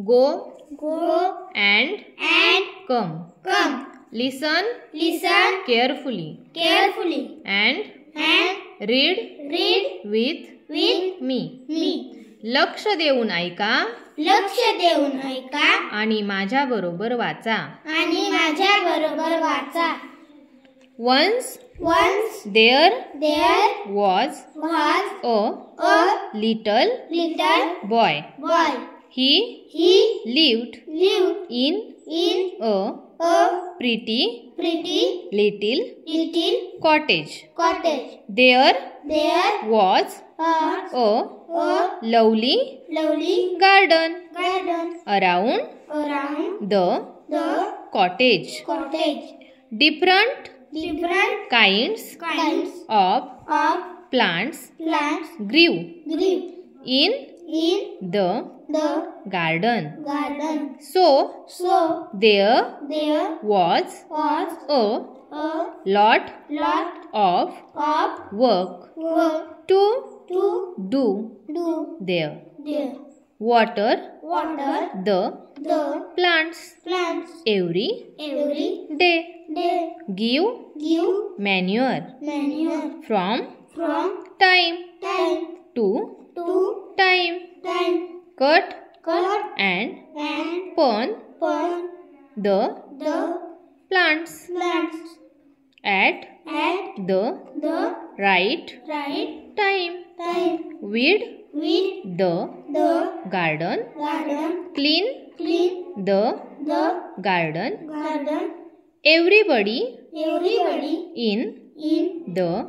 Go. Go. And come. Come. Listen. Listen. Carefully. Carefully. And Read. with me. Me. लक्ष देऊन ऐका लक्ष देऊन ऐका आणि माझ्या बरोबर वाचा. आणि माझ्या बरोबर वाचा. Once Once there was was a little boy. He lived in a pretty little cottage. There was a lovely garden around the cottage. Different kinds of plants grew in the garden. So there was a lot of work to do there. Water the plants every day. Give manure from time to time. Cut and prune the plants at the right time. Weed the garden. Clean the garden. Everybody in the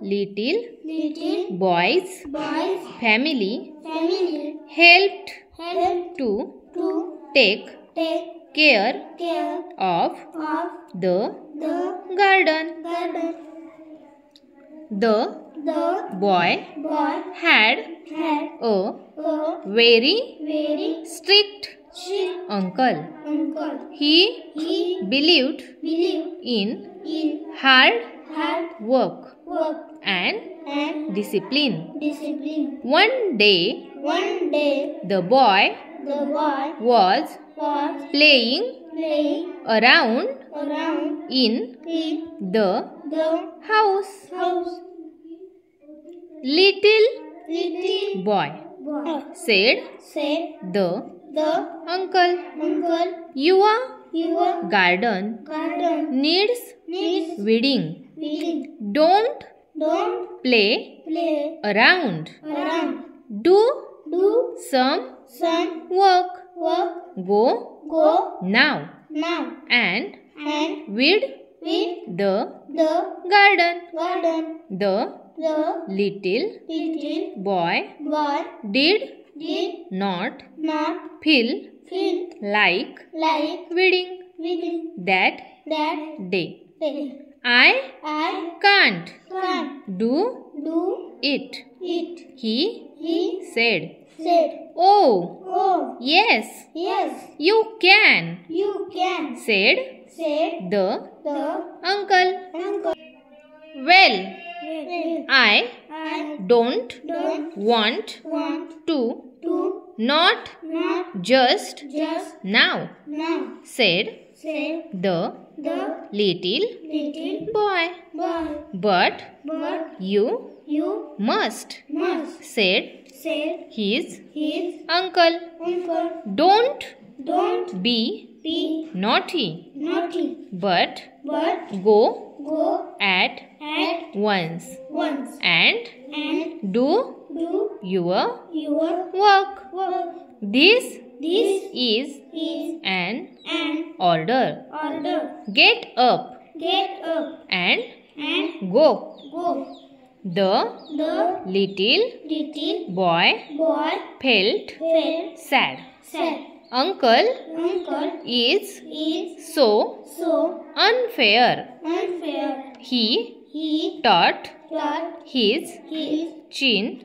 little boy's family helped to take care of the garden. The boy had a very strict uncle. He believed in hard work and discipline. One day the boy was playing around in the house. Little boy said the uncle, your garden needs weeding. Don't play around. Do some work. Go now and weed the garden. The little boy did not feel like weeding that day. I can't do it, he said. Oh, yes, you can, said the uncle. Well, I don't want to, not just now, said the little boy. But you must, said his uncle. Don't be naughty, but go at once and do your work. This is an order. Get up and go. The little boy felt sad. Uncle is so unfair. He thought his chin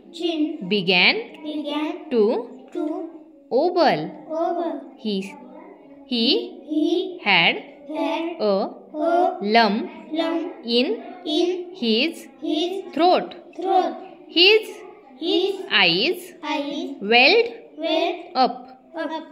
began to oval. He had a lump in his throat. His eyes welled up. Up.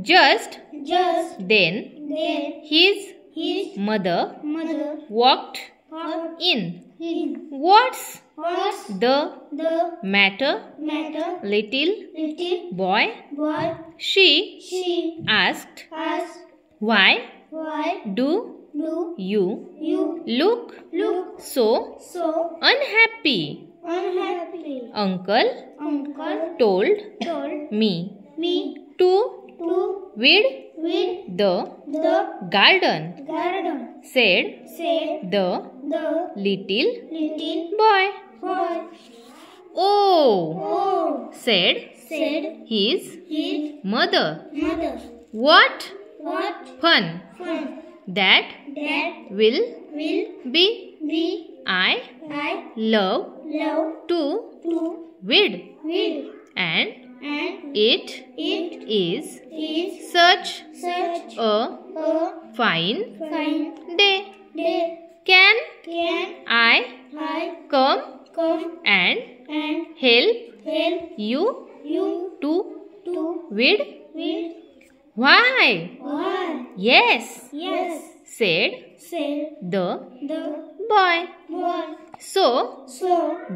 Just Just then then his his mother mother walked walked in. in. What's What's the the matter, matter, little little boy? boy? She She asked. asked. Why Why do do you you look look so so unhappy? unhappy? Uncle Uncle told told me me to to weed weed the the garden, garden, said said the the little little boy. boy. Oh, Oh, said said his his mother. mother. What What fun fun that that will will be. be. I I love love to to weed, read, and and it it is is such such a a fine fine day. day. Can Can I I come come and and help help you you to to weed? read? Why? Why? Yes, Yes, said said the the boy. boy. So So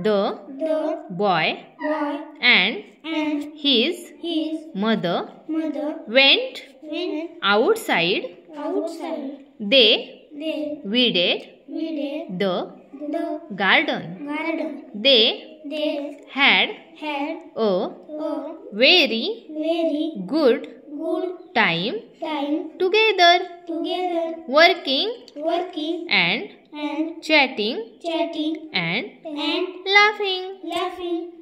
the the boy boy and and his his mother mother went went outside. outside. They They weeded weeded the the garden. garden. They They had had a a very very good good time time together, together, working working and and chatting chatting and and laughing. laughing.